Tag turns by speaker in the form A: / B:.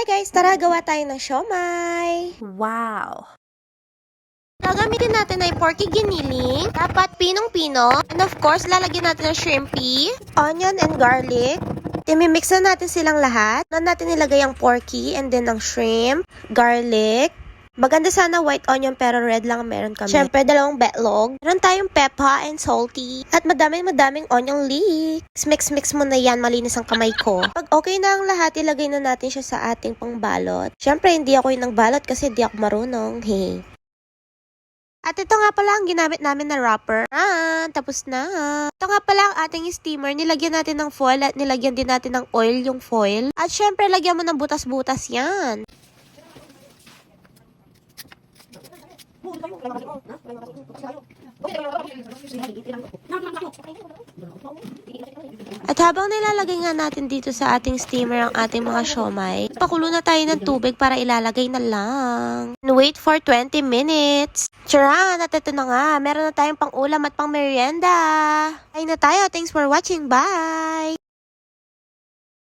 A: Hi guys! Tara, gawa tayo ng siomay!
B: Wow!
A: Gagamitin natin ay porky giniling, dapat pinong-pino, and of course, lalagyan natin ng shrimpy, onion and garlic. Imimix na natin silang lahat. Doon natin nilagay ang porky and then ang shrimp, garlic. Maganda sana white onion pero red lang meron kami. Siyempre, dalawang betlog. Meron tayong peppa and salty. At madaming onion leeks. Mix mo na yan, malinis ang kamay ko. Pag okay na ang lahat, ilagay na natin siya sa ating pangbalot. Siyempre, hindi ako yung nagbalot kasi hindi ako marunong. Hey. At ito nga pala ang ginamit namin na wrapper. Tapos na. Ito nga pala ang ating steamer. Nilagyan natin ng foil at nilagyan din natin ng oil yung foil. At syempre, lagyan mo ng butas-butas yan. At habang nilalagay nga natin dito sa ating steamer ang ating mga siomay, pakulo na tayo ng tubig para ilalagay na lang. And wait for 20 minutes. Charan! At ito na nga, meron na tayong pang ulam at pang merienda. Kain na tayo. Thanks for watching. Bye!